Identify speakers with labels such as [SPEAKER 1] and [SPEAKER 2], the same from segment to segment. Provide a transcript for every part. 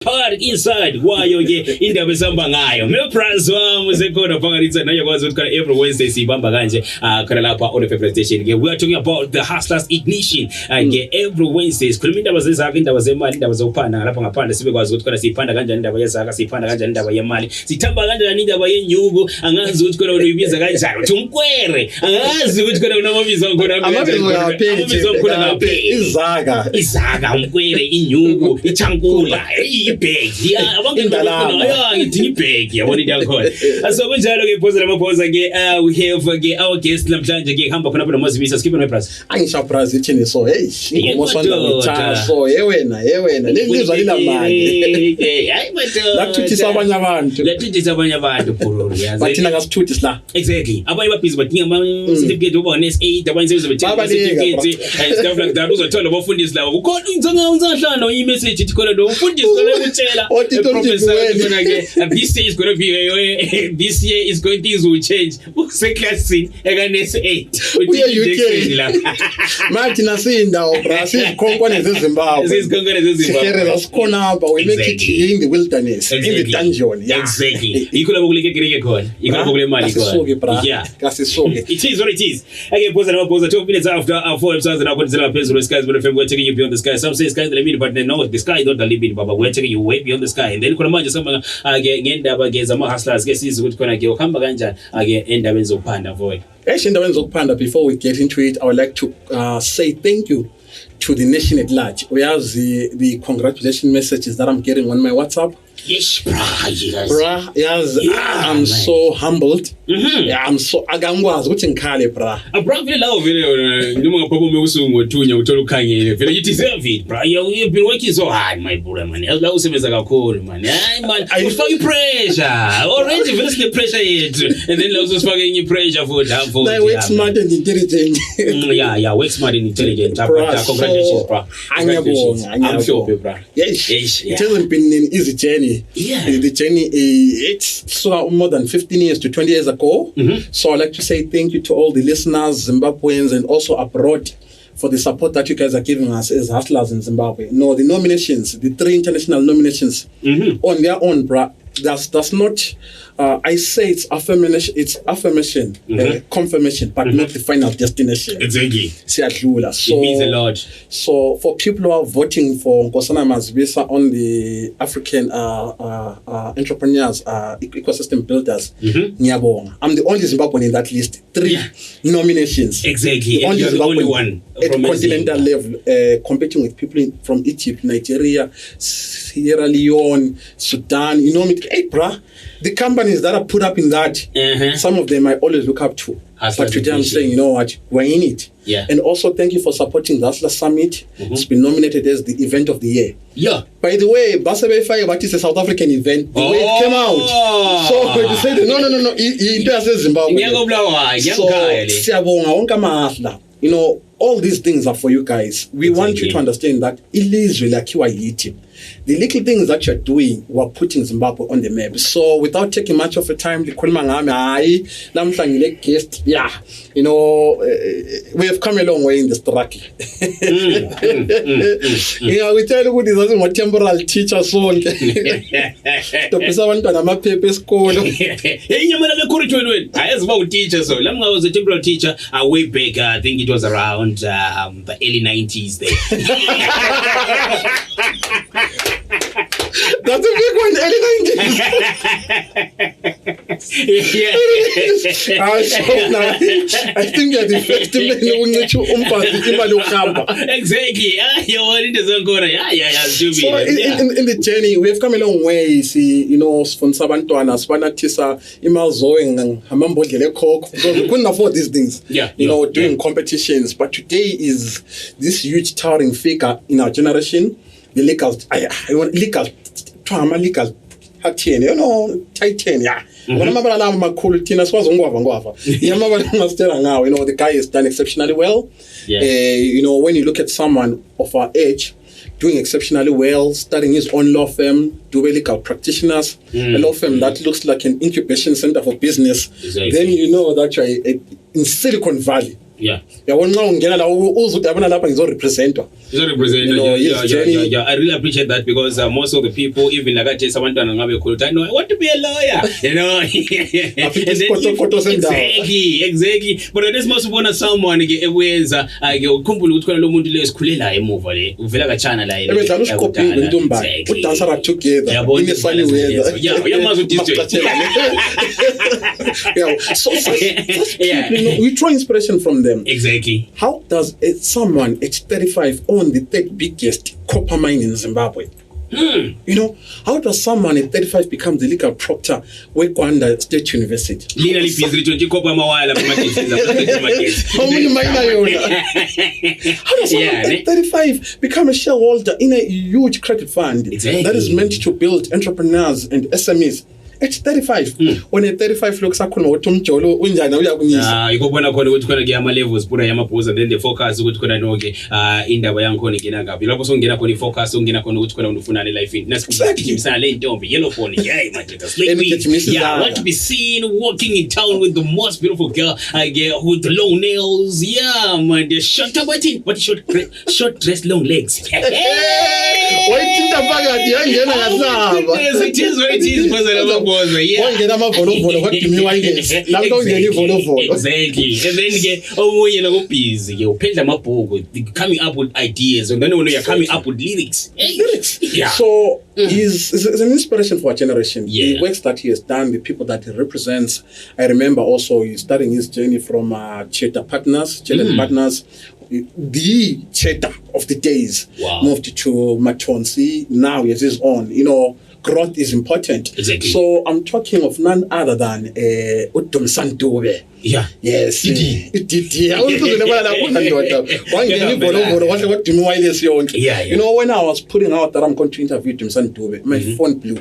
[SPEAKER 1] Part inside wayo ke indaba esihamba ngayo meprize wami usekhona phakathi inside nayo kwazi ukuthi every Wednesday sibamba kanje khona lapha on the favorite station ke we are talking about the hustlers ignition ke every Wednesday sikhuluma indaba zezakhe indaba zemali indaba zokuphanda lapha ngaphandle sibe kwazi ukuthi khona siphanda kanjani indaba yezakhe siphanda kanjani indaba yemali sithamba kanjani indaba yenyuku angazi ukuthi khona uyibiza kanjani uthi umkwere angazi ukuthi khona unamabizo khona amabizo khona ngaphe izaka umkwere inyuku ichankula ibag abangindala ngidinga ibag yabona into yakhona asokunjalo ke phoza lamaphoza ke we have ke our guest namhlanje ke hamba khona Mazibisa skipper my price
[SPEAKER 2] angishaprazi ithini so hey Nkosana Mazibisa so yewena lelizwa lilamali
[SPEAKER 1] hayi madoda
[SPEAKER 2] lakuthisa
[SPEAKER 1] abanye abantu puro yazi
[SPEAKER 2] bathina ngasithuthi sila
[SPEAKER 1] exactly abanye babhizi badinga ama certificate oba NS8 abanye sebenzisa certificate stuff like that uzothola abafundisi labo kukhona unzahlano i-message ithi khona lo ufundisi utshela professor this year is going to be this year is going to change useklasini eka-NS8
[SPEAKER 2] uye UK mathi nasindawo bra sizikhonkwane zeZimbabwe sikhere zasikhona hamba we make it in the wilderness in the dungeon
[SPEAKER 1] exactly yikho lapho kuleke khona yikho lapho kule mali khona
[SPEAKER 2] kasisuke
[SPEAKER 1] it is what it is again pause and pause 2 minutes after 4 episodes now konzela phezulu Skyz we're taking you beyond the sky some say Skyz the limit but no the sky don't the limit baba we're taking you way beyond the sky and then khona manje samba ngendaba ke zama hustlers ke sizi ukuthi khona ke uhamba kanjani ake endabeni zokuphanda void
[SPEAKER 2] endabeni zokuphanda. Before we get into it, I would like to say thank you to the nation at large. We have the congratulation messages that I'm getting on my WhatsApp.
[SPEAKER 1] Yes,
[SPEAKER 2] brah, yes, I'm so humbled. Yeah, I'm so agangwazi ukuthi ngikhale brah.
[SPEAKER 1] Brah vele lawo vele noma ngaphobo mewusungu ngothunya uthola ukhangele vele you deserve it brah. You've been working so hard my brother man. La usebenza kakhulu man. Hayi man, ufaka pressure. Already vele sine pressure yethu and then la uzosifaka enye pressure for damn for.
[SPEAKER 2] Like work smart and intelligent.
[SPEAKER 1] Yeah, work smart and intelligent. Congratulations brah. I'm sure brah.
[SPEAKER 2] Yes. It hasn't been an easy journey.
[SPEAKER 1] Yeah.
[SPEAKER 2] The journey, it's so more than 15 years to 20 years ago. So I'd like to say thank you to all the listeners, Zimbabweans, and also abroad for the support that you guys are giving us as hustlers in Zimbabwe. No, the nominations, the 3 international nominations on their own, bruh. That's not, I say it's affirmation, confirmation, but not the final destination.
[SPEAKER 1] Exactly.
[SPEAKER 2] So,
[SPEAKER 1] it means a lot.
[SPEAKER 2] So for people who are voting for Nkosana Mazibisa on the African entrepreneurs, ecosystem builders, ngiyabonga. I'm the only Zimbabwean in that list. 3 nominations.
[SPEAKER 1] Exactly.
[SPEAKER 2] The only
[SPEAKER 1] You're the only one
[SPEAKER 2] at continental level, competing with people from Egypt, Nigeria, Sierra Leone, Sudan. You know me. Hey, bruh, the companies that are put up in that, some of them I always look up to. But today I'm saying, you know what, we're in it.
[SPEAKER 1] Yeah.
[SPEAKER 2] And also thank you for supporting the Hustler Summit. It's been nominated as the event of the year.
[SPEAKER 1] Yeah.
[SPEAKER 2] By the way, Basebe Fire, what is a South African event? The way it came out. So you said, no, it says Zimbabwe. So, you know, all these things are for you guys. We want you to understand that ilizwe lakiwa yiti. The little things that you're doing were putting Zimbabwe on the map. So without taking much of the time, guest, yeah, you know, we have come a long way in the struggle. You know, we tell you this doesn't want temporal teacher soon. To be someone to my paper school.
[SPEAKER 1] I was about teacher, so I was a temporal teacher way back. I think it was around the early 90s there.
[SPEAKER 2] That's a big one, early 90s. I think you're the first
[SPEAKER 1] exactly.
[SPEAKER 2] So in the journey, we have come a long way. See, you know, from Sabantwana, Spanatisa, Imalzoing, Hamambogele Coke, because we couldn't afford these things.
[SPEAKER 1] Yeah.
[SPEAKER 2] You know, doing competitions. But today is this huge towering figure in our generation. The legal, I want legal, trauma legal, Titan, you know, Titan, yeah. You know, the guy has done exceptionally well.
[SPEAKER 1] Yeah.
[SPEAKER 2] You know, when you look at someone of our age doing exceptionally well, starting his own law firm, Dube legal practitioners, a law firm that looks like an incubation center for business, then you know that you're in Silicon Valley.
[SPEAKER 1] Yeah.
[SPEAKER 2] Yabona nxa ungena la uzuthi yabona lapha ngizorepresentwa.
[SPEAKER 1] It's not representative. Yeah. I really appreciate that because most of the people, even like I tell someone to angabe khulu, I know I want to be a lawyer. You know. Exactly. But at this most ubona someone ekwenza ukukhumbula ukuthi khona lo muntu le sikhulela emuva le. Uvela kachana la ile.
[SPEAKER 2] Ebedlala uScorpion ntomba. Udansara together. In a funny way.
[SPEAKER 1] Yeah, uyamazi uDJ.
[SPEAKER 2] Yeah. So we draw inspiration from them.
[SPEAKER 1] Exactly.
[SPEAKER 2] How does someone at 35 own the third biggest copper mine in Zimbabwe? You know, how does someone at 35 become the legal proctor with Rwanda State University?
[SPEAKER 1] Legally,
[SPEAKER 2] How many mine are you? How does someone at 35 become a shareholder in a huge credit fund that is meant to build entrepreneurs and SMEs? At 35, when at 35 looks at Njabulo unjani uyakunyisa.
[SPEAKER 1] Ikubona khona ukuthi khona ke ama levels pura yamaphuza then the focus ukuthi khona noke indaba yankhona ingena ngapi. Lapho songena khona ifocus ongena khona ukuthi khona ufunani life in. Nasigijimisana le ntombi yellow phone. Yeah, my dear. Yeah, I want to be seen walking in town with the most beautiful girl I get with the long nails. Yeah, man, the short button, but short dress, long legs.
[SPEAKER 2] Why didn't I bag at the angena ngasaba?
[SPEAKER 1] It is what it is, brother.
[SPEAKER 2] Wangena amavolo what do you mean why this? Now don't get volo.
[SPEAKER 1] Exactly. And then get you know busy. You paint amabhuku coming up with ideas and then when you're coming up with lyrics. Yeah.
[SPEAKER 2] So he's an inspiration for a generation.
[SPEAKER 1] Yeah.
[SPEAKER 2] The works that he has done, the people that he represents. I remember also he's starting his journey from Cheddar Partners, the Cheddar of the days.
[SPEAKER 1] Wow.
[SPEAKER 2] Moved to Matonsi. Now he has his own. You know, growth is important.
[SPEAKER 1] Exactly.
[SPEAKER 2] So I'm talking of none other than Dumisani Dube.
[SPEAKER 1] Yeah.
[SPEAKER 2] Yes. You know, when I was putting out that I'm going to interview Dumisani Dube, my phone blew.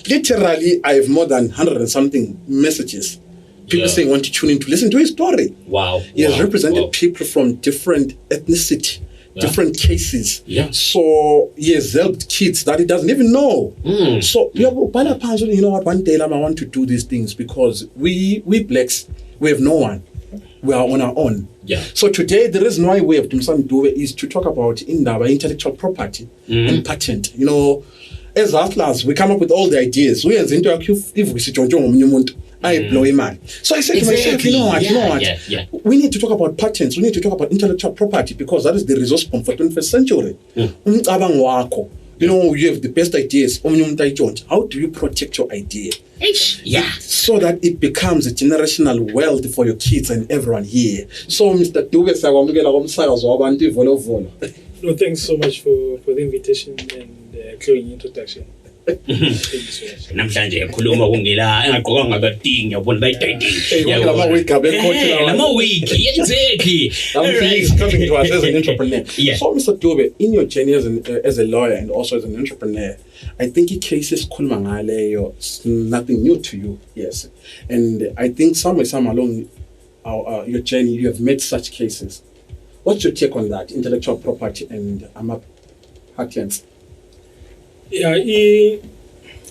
[SPEAKER 2] Literally, I have more than 100 and something messages. People saying want to tune in to listen to his story.
[SPEAKER 1] Wow.
[SPEAKER 2] He has represented people from different ethnicity. Different cases.
[SPEAKER 1] Yeah.
[SPEAKER 2] So he has helped kids that he doesn't even know. So you know what, one day I want to do these things because we blacks, we have no one. We are on our own.
[SPEAKER 1] Yeah.
[SPEAKER 2] So today the reason why we have Dumisani Dube is to talk about intellectual property and patent. You know, as hustlers, we come up with all the ideas. We as into if we sit on I blow him out. So I said to myself, you know what?
[SPEAKER 1] Yeah.
[SPEAKER 2] We need to talk about patents. We need to talk about intellectual property because that is the resource for the 21st century. You know, you have the best ideas. How do you protect your idea?
[SPEAKER 1] Yeah.
[SPEAKER 2] So that it becomes a generational wealth for your kids and everyone here. So, Mr. Dube,
[SPEAKER 3] no, thanks so much for the invitation and glowing introduction.
[SPEAKER 1] Namhlanje ekhuluma kungela engaqokanga katingi yabona bayidayiding
[SPEAKER 2] lama
[SPEAKER 1] week exactly
[SPEAKER 2] he's coming to us as an entrepreneur. So Mr. Dube, in your journey as a lawyer and also as an entrepreneur, I think in cases khuluma ngaleyo nothing new to you. Yes, and I think somewhere along your journey you have met such cases. What's your take on that, intellectual property and patents?
[SPEAKER 3] Yeah,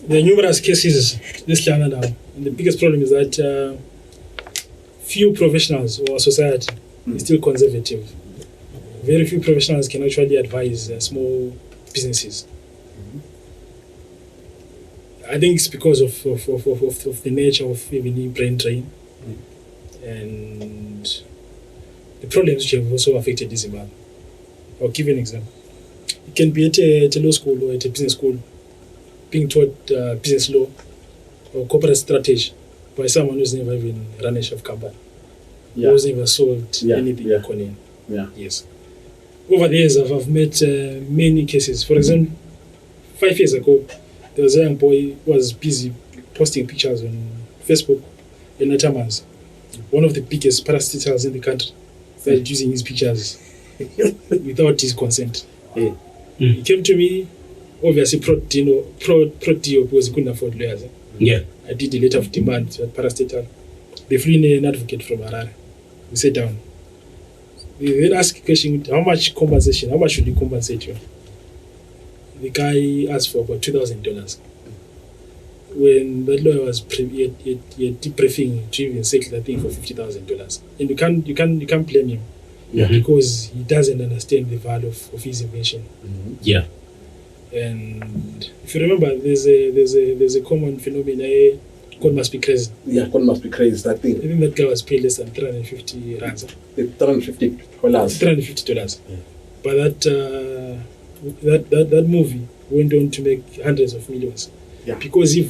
[SPEAKER 3] there are numerous cases this year now, and the biggest problem is that few professionals or society is still conservative. Very few professionals can actually advise small businesses. I think it's because of the nature of even brain drain and the problems which have also affected this Zimbabwe. I'll give you an example. You can be at a law school or at a business school being taught business law or corporate strategy by someone who's never even run a chef company, who's never sold anything in Korean. Yes. Over the years, I've met many cases. For example, 5 years ago, there was a young boy who was busy posting pictures on Facebook in Natamans, one of the biggest parastatals in the country, started using his pictures without his consent. He came to me, obviously pro deal because he couldn't afford lawyers. I did a letter of demand at parastatal. They flew in an advocate from Harare. We sat down. We then asked a question, how much compensation? How much should you compensate you? The guy asked for about $2,000. when that lawyer was he had debriefing to even settle that thing for $50,000, and you can't blame him because he doesn't understand the value of his invention.
[SPEAKER 1] Yeah.
[SPEAKER 3] And if you remember, there's a common phenomenon. God must be crazy.
[SPEAKER 2] Yeah, God must be crazy. That
[SPEAKER 3] I
[SPEAKER 2] thing.
[SPEAKER 3] think that guy was paid less than 350 rands.
[SPEAKER 2] $350.
[SPEAKER 3] $350.
[SPEAKER 2] Yeah.
[SPEAKER 3] But that movie went on to make hundreds of millions.
[SPEAKER 2] Yeah.
[SPEAKER 3] Because we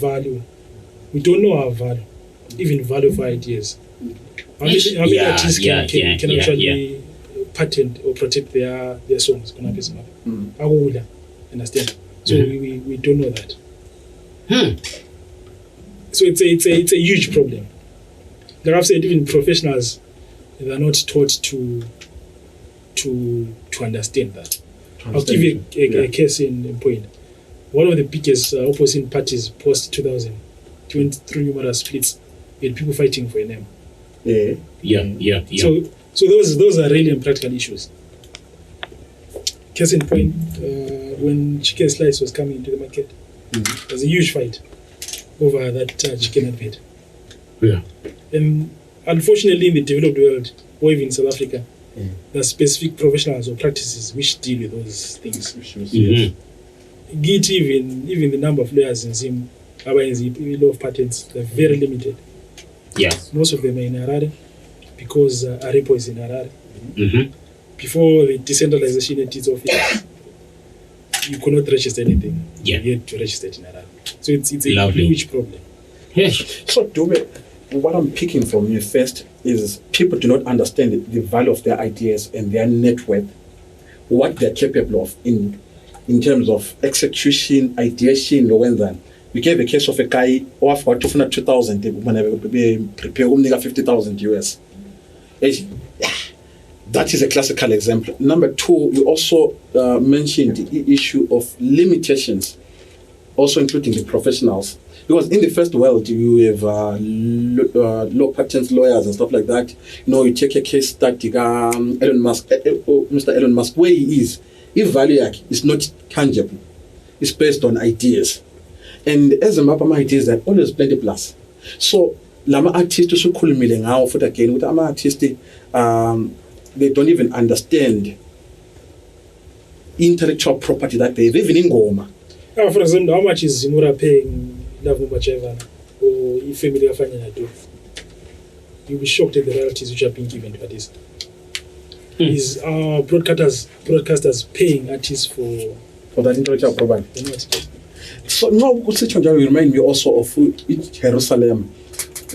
[SPEAKER 3] don't know our value, even value of our ideas. How many artists can actually patent or protect their songs? Understand? So we don't know that. So it's a huge problem. Like I've said, even professionals, they are not taught to understand that. I'll give you a case in point. One of the biggest opposing parties post 2000 went through numerous splits. We had people fighting for a name.
[SPEAKER 1] Yeah.
[SPEAKER 3] So those are really practical issues. Case in point, when chicken slice was coming into the market, there was a huge fight over that chicken advert.
[SPEAKER 1] Yeah.
[SPEAKER 3] And unfortunately, in the developed world, or even in South Africa, there are specific professionals or practices which deal with those things. Get even the number of lawyers in Zim, law of patents, they're very limited.
[SPEAKER 1] Yeah.
[SPEAKER 3] Most of them are in Harare because Arepo is in Harare. Before the decentralization at its office, you could not register anything.
[SPEAKER 1] Yeah.
[SPEAKER 3] You had to register it in Harare. So it's a huge problem.
[SPEAKER 2] So, Dube, what I'm picking from you first is people do not understand the value of their ideas and their net worth, what they're capable of in terms of execution, ideation, when we gave a case of a guy who offered 200,000 when I prepare 50,000 US. That is a classical example. Number two, you also mentioned the issue of limitations, also including the professionals. Because in the first world, you have law patents lawyers and stuff like that. You take a case study, Elon Musk, Mr. Elon Musk, where he is. If value is not tangible, it's based on ideas. And as a map of ideas, there are always plenty plus. So, lama artists so cool me now for again with ama artists, they don't even understand intellectual property that they have, even in Goma.
[SPEAKER 3] For example, how much is Zimura paying Navumacheva or if family are finding a do? You'll be shocked at the royalties which are being given to artists. Is broadcasters paying artists for
[SPEAKER 2] that intellectual property?
[SPEAKER 3] They're not.
[SPEAKER 2] So now, you remind me also of Jerusalem.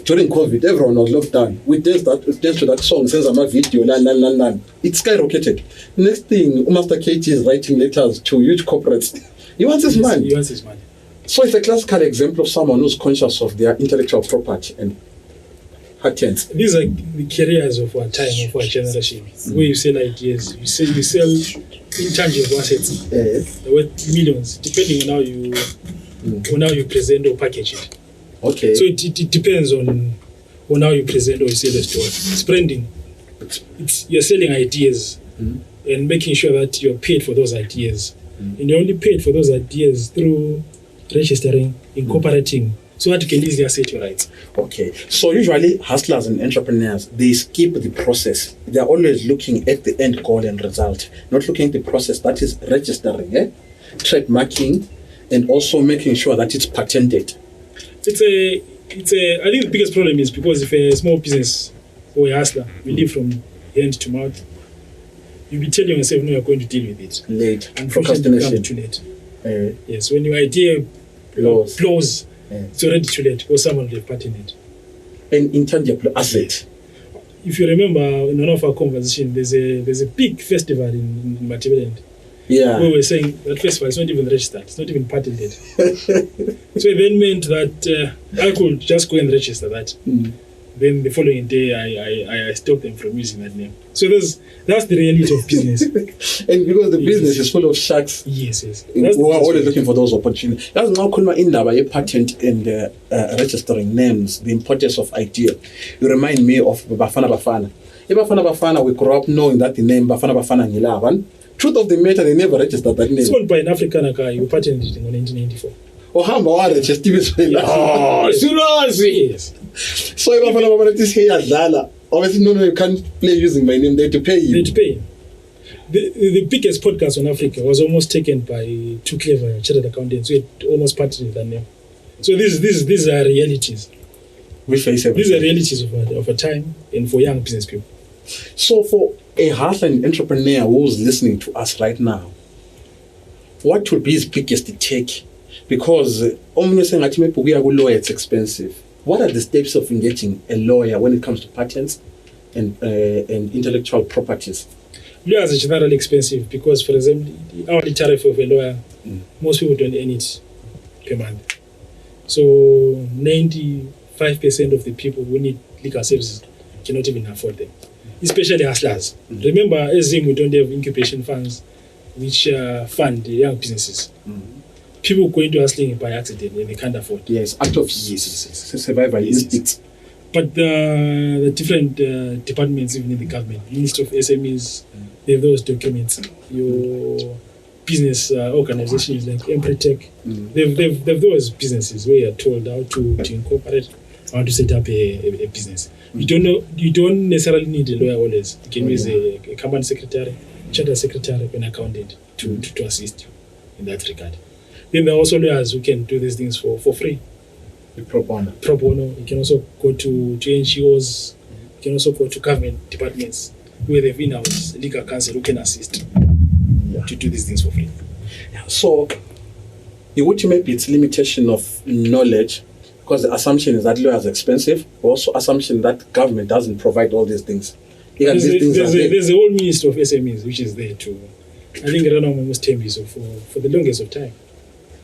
[SPEAKER 2] During COVID, everyone was locked down. We danced to that song, since I'm a video, it skyrocketed. Next thing, Master KT is writing letters to huge corporates. He wants his money.
[SPEAKER 3] He wants his money.
[SPEAKER 2] So it's a classical example of someone who's conscious of their intellectual property and patents.
[SPEAKER 3] These are the careers of our time, of our generation, where you sell ideas, you sell intangible assets, they're worth millions, depending on how you present or package it.
[SPEAKER 2] Okay.
[SPEAKER 3] So it depends on how you present or you sell the story. It's branding. You're selling ideas and making sure that you're paid for those ideas. And you're only paid for those ideas through registering, incorporating, so that you can easily assert your rights.
[SPEAKER 2] Okay. So usually hustlers and entrepreneurs, they skip the process. They're always looking at the end goal and result, not looking at the process that is registering, trademarking, and also making sure that it's patented.
[SPEAKER 3] I think the biggest problem is because if a small business or a hustler, you live from hand to mouth, you'll be telling yourself, no, you're going to deal with it.
[SPEAKER 2] Late.
[SPEAKER 3] Unfortunately, it becomes too late. Yes, when your idea blows, it's already too late because someone will have patented.
[SPEAKER 2] An intangible asset.
[SPEAKER 3] If you remember in one of our conversations, there's a big festival in Matabeleland.
[SPEAKER 2] Yeah.
[SPEAKER 3] We were saying that festival is not even registered, it's not even patented. So it then meant that I could just go and register that. Then the following day, I stopped them from using that name. So that's the reality of business.
[SPEAKER 2] And because the business is full of sharks,
[SPEAKER 3] yes.
[SPEAKER 2] Who are always looking for those opportunities. That's now called in a patent and registering names, the importance of idea. You remind me of Bafana Bafana. In Bafana Bafana, we grew up knowing that the name Bafana Bafana Ngilavan. Truth of the matter, they never registered that name.
[SPEAKER 3] It's owned by an African guy who patented it in 1994.
[SPEAKER 2] ohamba waregister
[SPEAKER 1] Oh, seriously.
[SPEAKER 3] Yes.
[SPEAKER 2] so ibafana baba this here yadlala obviously no you can't play using my name, they have to pay
[SPEAKER 3] They
[SPEAKER 2] you.
[SPEAKER 3] had to pay. The biggest podcast on Africa was almost taken by two clever chartered accountants who had almost parted with their name. So these are realities.
[SPEAKER 2] We face everything.
[SPEAKER 3] These are realities of a time and for young business people.
[SPEAKER 2] So for a hustling entrepreneur who's listening to us right now, what would be his biggest take? Because omunye sengathi maybe ukuya ku-lawyer it's expensive. What are the steps of engaging a lawyer when it comes to patents and intellectual properties?
[SPEAKER 3] Lawyers are generally expensive because, for example, the hourly tariff of a lawyer, most people don't earn it per month. So 95% of the people who need legal services cannot even afford them, especially hustlers. Remember, as we don't have incubation funds which fund the young businesses. People go into hustling by accident and they can't afford.
[SPEAKER 2] Yes, out of survival instincts.
[SPEAKER 3] But the different departments, even in the government, Ministry of SMEs, they have those documents. Your business organizations like Empretech, they've those businesses where you're told how to incorporate, how to set up a business. You don't necessarily need a lawyer always. You can use a company secretary, charter secretary, an accountant to assist you in that regard. Then there are also lawyers who can do these things for free.
[SPEAKER 2] Pro bono.
[SPEAKER 3] Pro bono. You can also go to NGOs. You can also go to government departments where they've in-house legal counsel who can assist to do these things for free.
[SPEAKER 2] So, you would maybe it's limitation of knowledge because the assumption is that lawyers are expensive. Also, assumption that government doesn't provide all these things.
[SPEAKER 3] There's a whole Ministry of SMEs which is there too. I think around almost 10 years for the longest of time.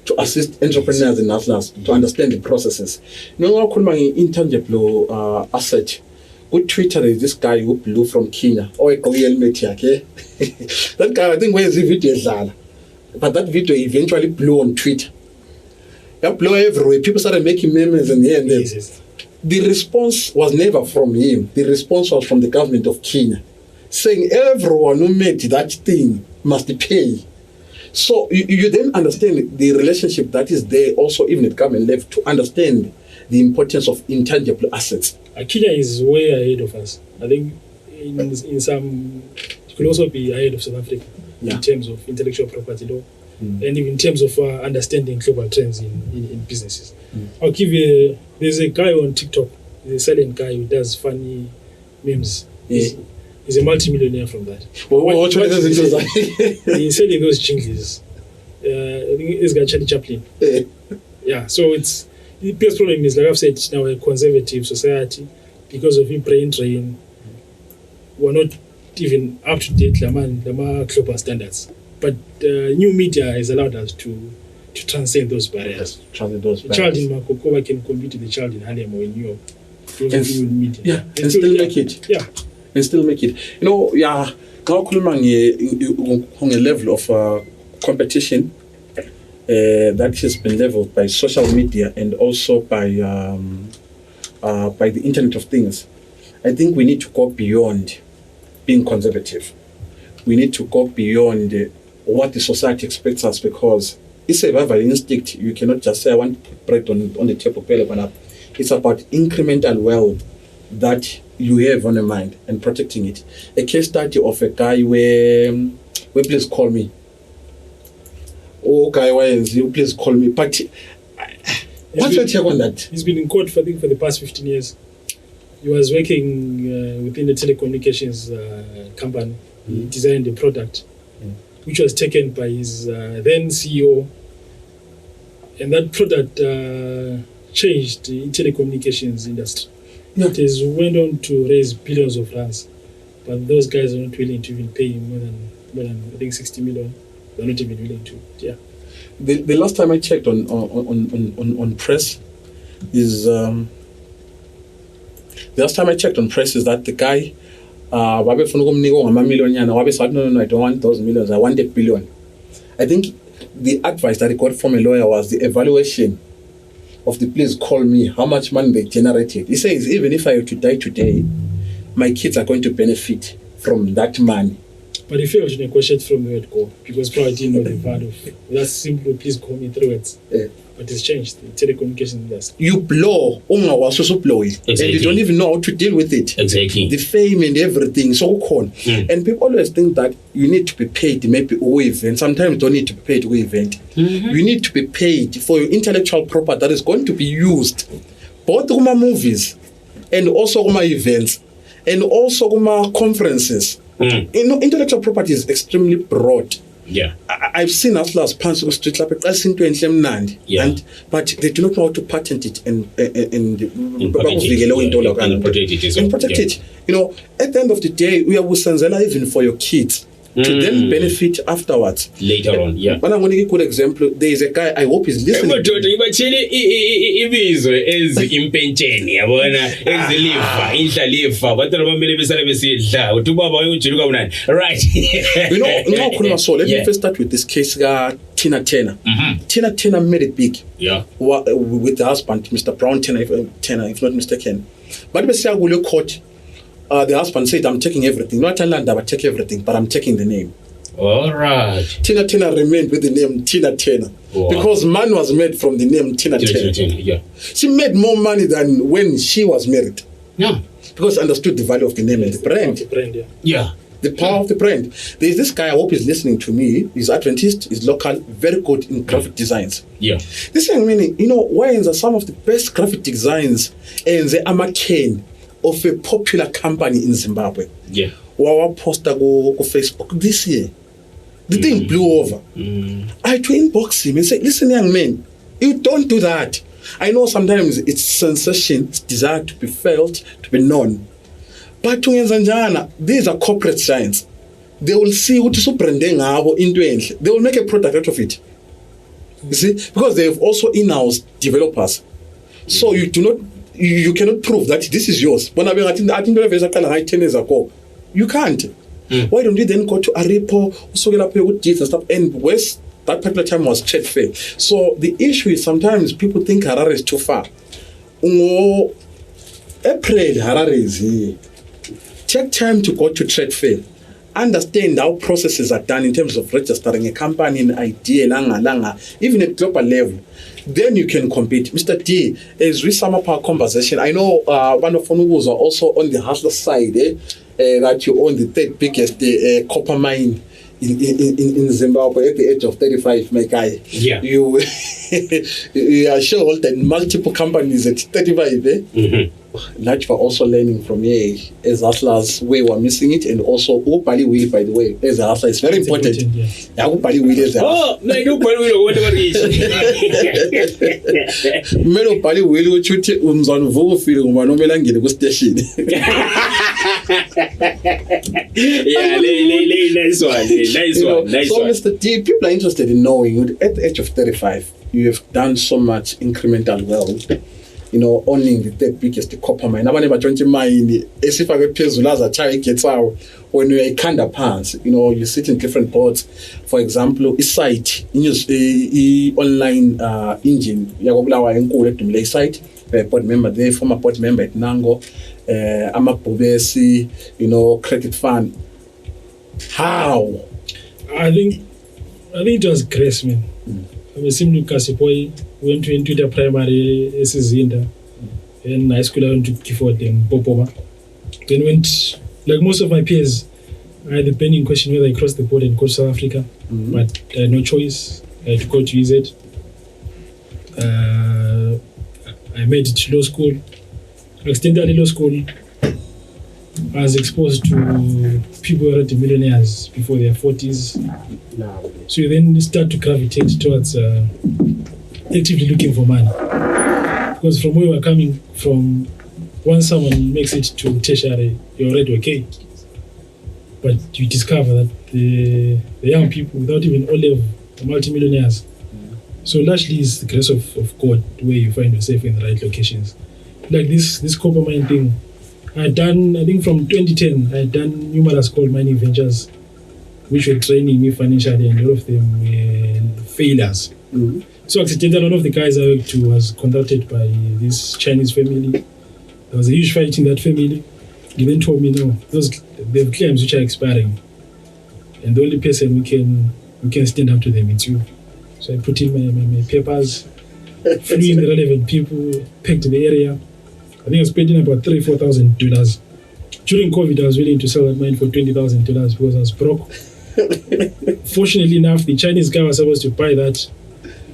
[SPEAKER 2] To assist entrepreneurs and hustlers to understand the processes. You know, intangible asset. Good Twitter is this guy who blew from Kenya. Oh, a helmet, okay? That guy, I think, where is the video? But that video eventually blew on Twitter. It blew everywhere. People started making memes and here and there.
[SPEAKER 3] Yes.
[SPEAKER 2] The response was never from him. The response was from the government of Kenya, saying everyone who made that thing must pay. So you then understand the relationship that is there also even at government level to understand the importance of intangible assets.
[SPEAKER 3] Kenya is way ahead of us. I think in some, it could also be ahead of South Africa in terms of intellectual property law and even in terms of understanding global trends in businesses. I'll give you, there's a guy on TikTok, he's a silent guy who does funny memes. He's a multi-millionaire from that. He's selling those jingles. I think this guy Charlie Chaplin. Yeah, so it's the biggest problem is, like I've said, now a conservative society because of brain drain. We're not even up to date Lama global standards. But new media has allowed us to transcend those barriers. A child in Makokoba can compete with the child in Harlem or in New York.
[SPEAKER 2] And still make it.
[SPEAKER 3] Yeah.
[SPEAKER 2] And still make it. You know, now on a level of competition that has been leveled by social media and also by the Internet of Things. I think we need to go beyond being conservative. We need to go beyond what the society expects us, because it's a survival instinct. You cannot just say, I want bread on the table. It's about incremental wealth that you have on your mind and protecting it. A case study of a guy where please call me. Oh, guy, please call me. But what's your take on that?
[SPEAKER 3] He's been in court for the past 15 years. He was working within the telecommunications company. He designed a product which was taken by his then CEO. And that product changed the telecommunications industry. It has went on to raise billions of rands, but those guys are not willing to even pay him more than I think 60 million. They're not even willing to. Yeah.
[SPEAKER 2] The last time I checked on press is the last time I checked on press is that the guy wabe funa ukumnika ngama-million wabe said no, I don't want those millions, I want $1 billion. I think the advice that he got from a lawyer was the evaluation of the please call me, how much money they generated. He says, even if I were to die today, my kids are going to benefit from that money.
[SPEAKER 3] But he failed to negotiate from the word go because probably didn't know the value of that's simply please call me 3 words.
[SPEAKER 2] Yeah.
[SPEAKER 3] But it's changed the telecommunication industry.
[SPEAKER 2] You blow, blowing, and you don't even know how to deal with it.
[SPEAKER 1] Exactly.
[SPEAKER 2] The fame and everything, so on. And people always think that you need to be paid maybe a event. Sometimes you don't need to be paid a event. You need to be paid for your intellectual property that is going to be used both in movies and also in events and also in conferences. You know, intellectual property is extremely broad.
[SPEAKER 1] Yeah.
[SPEAKER 2] I've seen hustlers punch the street like but they do not know how to patent it and
[SPEAKER 1] protect it.
[SPEAKER 2] And protect it. You know, at the end of the day, we are Senzela even for your kids to then benefit afterwards.
[SPEAKER 1] Later on, yeah.
[SPEAKER 2] When I'm going to give a good example, there is a guy, I hope he's listening.
[SPEAKER 1] Right.
[SPEAKER 2] Let me first start with this case, Tina Turner. Tina Turner made it big.
[SPEAKER 1] Yeah.
[SPEAKER 2] With the husband, Mr. Brown Turner, if not mistaken. But the court, the husband said, I'm taking everything. Not Thailand, I will take everything, but I'm taking the name.
[SPEAKER 1] All right.
[SPEAKER 2] Tina Turner remained with the name Tina Turner. Wow. Because man was made from the name Tina Turner.
[SPEAKER 1] Yeah.
[SPEAKER 2] She made more money than when she was married.
[SPEAKER 1] Yeah.
[SPEAKER 2] Because understood the value of the name and the brand.
[SPEAKER 3] The brand, yeah.
[SPEAKER 2] Yeah. The power of the brand. There's this guy, I hope he's listening to me. He's Adventist, he's local, very good in graphic designs.
[SPEAKER 1] Yeah.
[SPEAKER 2] This young man, you know, wines are some of the best graphic designs and the Amaken of a popular company in Zimbabwe.
[SPEAKER 1] Yeah.
[SPEAKER 2] Our poster go Facebook this year. The thing blew over. I had to inbox him and say, listen, young man, you don't do that. I know sometimes it's sensation, it's desire to be felt, to be known. But these are corporate giants. They will see what is branding into it. They will make a product out of it. You see? Because they have also in-house developers. So you do not, you cannot prove that this is yours. When I think 10 years ago, you can't. Why don't you then go to Aripo, and stuff? And where's that particular time was trade fair. So the issue is sometimes people think Harare is too far. April Harare is here. Take time to go to trade fair. Understand how processes are done in terms of registering a company, an idea, even at global level. Then you can compete. Mr. D, as we sum up our conversation, I know one of us are also on the hustler side, that you own the third biggest copper mine in Zimbabwe at the age of 35, my guy.
[SPEAKER 1] Yeah.
[SPEAKER 2] You are shareholder in multiple companies at 35, That you are also learning from here as hustlers where we are missing it, and also Upali Will, by the way, as a hustler is very important. Yeah, Upali Will is
[SPEAKER 1] oh, no, you Upali whatever it is.
[SPEAKER 2] Melo Upali Will, which you take on Vovo feeling one of the station.
[SPEAKER 1] Yeah, nice one.
[SPEAKER 2] So, Mr. T, people are interested in knowing at the age of 35, you have done so much incremental wealth. You know, owning the third biggest copper mine. When you are a Kanda pants, you know, you sit in different boards. For example, a site, online engine, site, board member there, former board member at Nango, Amapobesi, you know, credit fund. How?
[SPEAKER 3] I think it was grace, man. I simply Kasipoi went into the primary Zinda and high school I went to Gifford and Popoma. Then went, like most of my peers, I had the pending question whether I crossed the border and go to South Africa, but I had no choice. I had to go to EZ. I made it to law school. Extended law school. I was exposed to people already millionaires before their 40s. So you then start to gravitate towards actively looking for money. Because from where we're coming from, once someone makes it to tertiary, you're already okay. But you discover that the young people, without even all of the multimillionaires. So largely it's the grace of God where you find yourself in the right locations. Like this copper mine thing, I had done, I think from 2010, I had done numerous gold mining ventures, which were training me financially, and all of them were failures. So accidentally, one of the guys I worked to was contacted by this Chinese family. There was a huge fight in that family. He then told me, no, they have claims which are expiring. and the only person who can stand up to them, it's you. So I put in my papers, flew in the relevant people, pegged the area. I think I was paid in about $3,000-4,000. During COVID, I was willing to sell that mine for $20,000 because I was broke. Fortunately enough, the Chinese guy was supposed to buy that,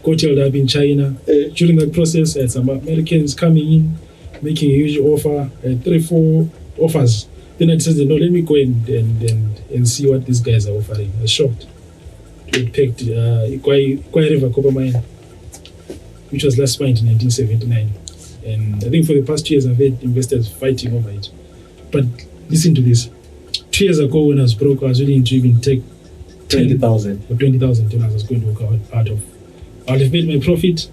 [SPEAKER 3] got held up in China. During that process, I had some Americans coming in, making a huge offer, 3-4 offers. Then I decided, no, let me go and see what these guys are offering. I was shocked. We picked Kwai River Copper Mine, which was last mined in 1979. And I think for the past 2 years, I've had investors fighting over it. But listen to this. 2 years ago, when I was broke, I was willing to even take
[SPEAKER 2] $20,000
[SPEAKER 3] or $20,000 I was going to work out of. I would have made my profit,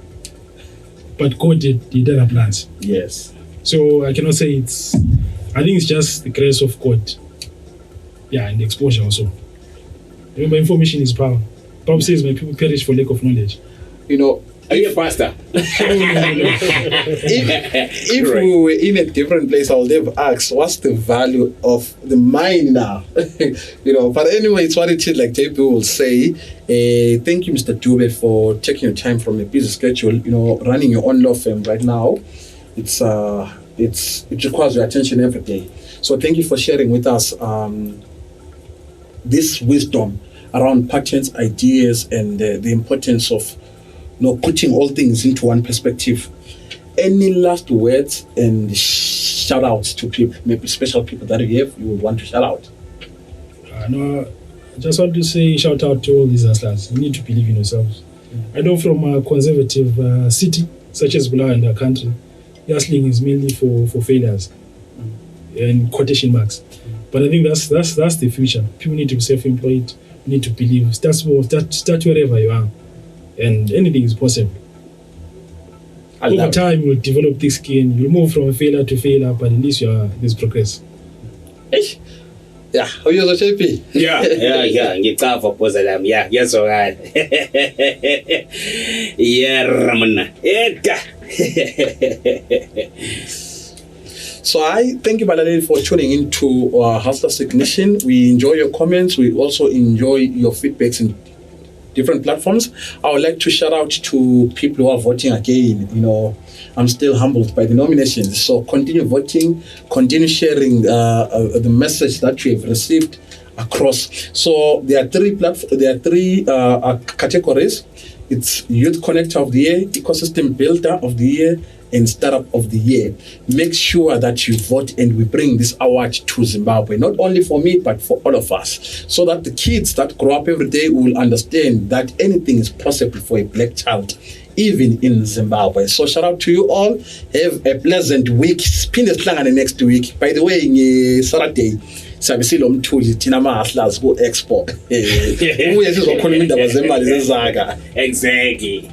[SPEAKER 3] but God did other plans.
[SPEAKER 2] Yes.
[SPEAKER 3] So I cannot say it's, I think it's just the grace of God. Yeah, and the exposure also. Remember, information is power. Bob says, my people perish for lack of knowledge.
[SPEAKER 2] You know,
[SPEAKER 1] Are you a pastor?
[SPEAKER 2] if we were in a different place, I would have asked, what's the value of the mine now? You know, but anyway, it's what it is, like JB will say. Thank you, Mr. Dube, for taking your time from a busy schedule. You know, running your own law firm right now, it requires your attention every day. So thank you for sharing with us this wisdom around patents, ideas, and the importance of putting all things into one perspective. Any last words and shout outs to people, maybe special people that you would want to shout out?
[SPEAKER 3] No, I just want to say shout out to all these hustlers. You need to believe in yourselves. I know from a conservative city such as Bulawayo in our country, hustling is mainly for failures and quotation marks. But I think that's the future. People need to be self-employed. You need to believe. Start wherever you are, and anything is possible. Over time, you'll develop thick skin. You'll move from failure to failure, but at least there's progress.
[SPEAKER 2] Yeah, how you JP?
[SPEAKER 1] Yeah. Ngicava phoza lami. Yeah, yazwakala. Yeah, Ramana.
[SPEAKER 2] So I thank you, Balaleli, for tuning into Hustlers Ignition. We enjoy your comments. We also enjoy your feedbacks in different platforms. I would like to shout out to people who are voting again. You know, I'm still humbled by the nominations. So continue voting, continue sharing the message that you have received across. So there are three categories. It's Youth Connector of the Year, Ecosystem Builder of the Year, and Startup of the Year. Make sure that you vote and we bring this award to Zimbabwe, not only for me, but for all of us, so that the kids that grow up every day will understand that anything is possible for a black child, even in Zimbabwe. So shout out to you all. Have a pleasant week. Spin next week. By the way, Saturday, sabisilo mthuli thina ma-hustlers ku-expo ubuye sizokhuluma indaba zemali zezaga.
[SPEAKER 1] Exactly.